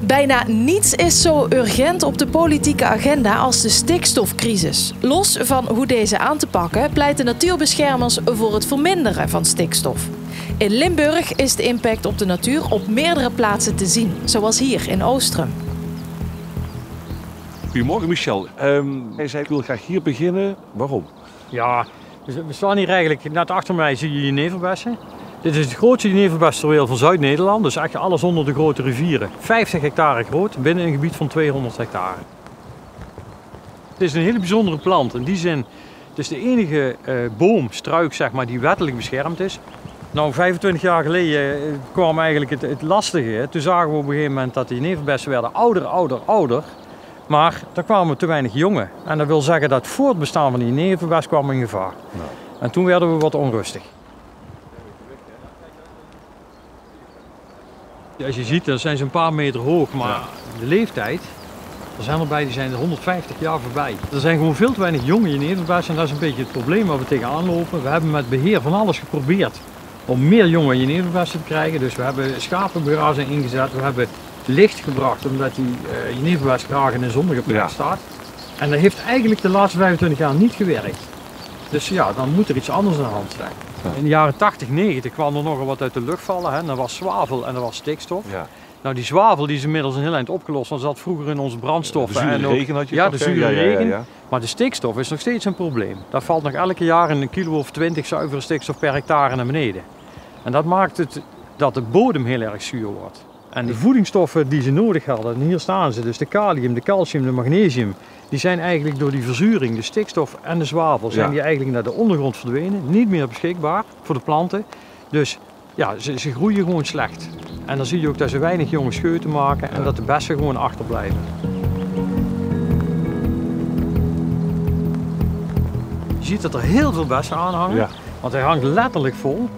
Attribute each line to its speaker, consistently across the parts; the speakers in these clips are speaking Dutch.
Speaker 1: Bijna niets is zo urgent op de politieke agenda als de stikstofcrisis. Los van hoe deze aan te pakken, pleiten natuurbeschermers voor het verminderen van stikstof. In Limburg is de impact op de natuur op meerdere plaatsen te zien, zoals hier in Oostrum.
Speaker 2: Goedemorgen Michel. Jij zei ik wil graag hier beginnen. Waarom?
Speaker 3: Ja, we staan hier eigenlijk, net achter mij zie je jeneverbessen. Dit is het grootste jeneverbessenstruweel van Zuid-Nederland, dus echt alles onder de grote rivieren. 50 hectare groot, binnen een gebied van 200 hectare. Het is een hele bijzondere plant. In die zin, het is de enige boomstruik zeg maar, die wettelijk beschermd is. Nou, 25 jaar geleden kwam eigenlijk het lastige. Toen zagen we op een gegeven moment dat de jeneverbessen werden ouder. Maar er kwamen te weinig jongen. En dat wil zeggen dat voor het bestaan van die jeneverbes kwam in gevaar. Nou. En toen werden we wat onrustig. Als je ziet, dan zijn ze een paar meter hoog, maar de leeftijd, er zijn erbij die zijn 150 jaar voorbij. Er zijn gewoon veel te weinig jonge jeneverbessen en dat is een beetje het probleem waar we tegenaan lopen. We hebben met beheer van alles geprobeerd om meer jonge jeneverbessen te krijgen. Dus we hebben schapenbegrazen ingezet, we hebben licht gebracht omdat die jeneverbes graag in een zonnige plek staat. En dat heeft eigenlijk de laatste 25 jaar niet gewerkt. Dus ja, dan moet er iets anders aan de hand zijn. In de jaren 80, 90 kwam er nogal wat uit de lucht vallen. Hè. Dat was zwavel en dat was stikstof. Ja. Nou, die zwavel die is inmiddels een heel eind opgelost, want dat zat vroeger in onze brandstoffen.
Speaker 2: De zure regen had je
Speaker 3: toch? De zure regen. Ja. Maar de stikstof is nog steeds een probleem. Dat valt nog elke jaar een kilo of 20 zuivere stikstof per hectare naar beneden. En dat maakt het dat de bodem heel erg zuur wordt. En de voedingsstoffen die ze nodig hadden, en hier staan ze, dus de kalium, de calcium, de magnesium, die zijn eigenlijk door die verzuring, de stikstof en de zwavel, zijn die eigenlijk naar de ondergrond verdwenen. Niet meer beschikbaar voor de planten. Dus ja, ze groeien gewoon slecht. En dan zie je ook dat ze weinig jonge scheuten maken en dat de bessen gewoon achterblijven. Je ziet dat er heel veel bessen aan hangen, want hij hangt letterlijk vol.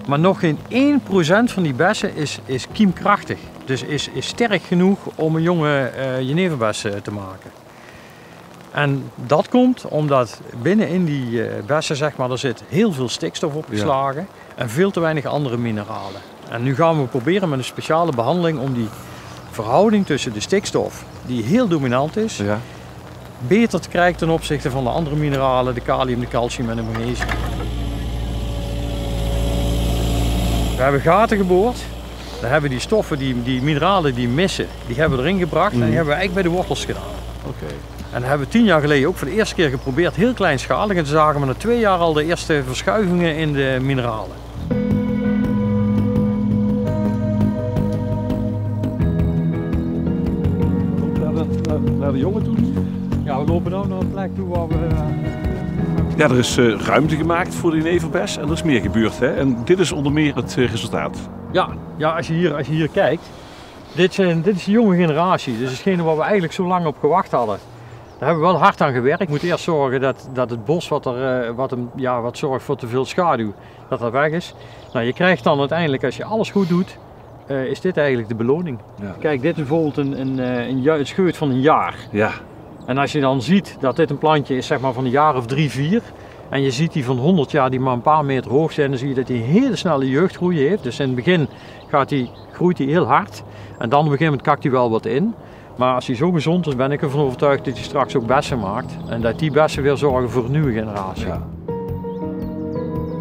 Speaker 3: Maar nog geen 1% van die bessen is kiemkrachtig. Dus is sterk genoeg om een jonge jeneverbes te maken. En dat komt omdat binnenin die bessen zeg maar, er zit heel veel stikstof opgeslagen en veel te weinig andere mineralen. En nu gaan we proberen met een speciale behandeling om die verhouding tussen de stikstof, die heel dominant is, beter te krijgen ten opzichte van de andere mineralen, de kalium, de calcium en de magnesium. We hebben gaten geboord, daar hebben die stoffen, die mineralen die missen, die hebben we erin gebracht en die hebben we eigenlijk bij de wortels gedaan. En dat hebben we 10 jaar geleden ook voor de eerste keer geprobeerd, heel kleinschalig. En toen zagen we na 2 jaar al de eerste verschuivingen in de mineralen.
Speaker 2: Naar de jongen toe?
Speaker 3: Ja, we lopen nu naar een plek toe waar we...
Speaker 2: Ja, er is ruimte gemaakt voor de jeneverbes en er is meer gebeurd. Hè? En dit is onder meer het resultaat.
Speaker 3: Ja, als je hier kijkt, dit is de jonge generatie. Dit is hetgene waar we eigenlijk zo lang op gewacht hadden. Daar hebben we wel hard aan gewerkt. Ik moet eerst zorgen dat het bos wat zorgt voor te veel schaduw, dat weg is. Nou, je krijgt dan uiteindelijk, als je alles goed doet, is dit eigenlijk de beloning. Ja. Kijk, dit is bijvoorbeeld een scheut van een jaar. Ja. En als je dan ziet dat dit een plantje is zeg maar, van een jaar of 3, 4 en je ziet die van 100 jaar die maar een paar meter hoog zijn, dan zie je dat hij een hele snelle jeugdgroei heeft. Dus in het begin groeit hij heel hard en dan op een gegeven moment kakt hij wel wat in. Maar als hij zo gezond is, ben ik ervan overtuigd dat hij straks ook bessen maakt en dat die bessen weer zorgen voor een nieuwe generatie. Ja.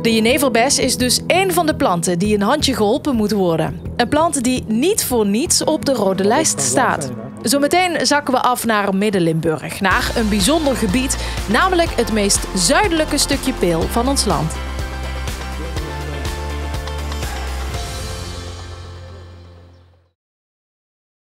Speaker 1: De jeneverbes is dus één van de planten die een handje geholpen moet worden. Een plant die niet voor niets op de rode lijst staat. Zometeen zakken we af naar Midden-Limburg, naar een bijzonder gebied, namelijk het meest zuidelijke stukje peel van ons land.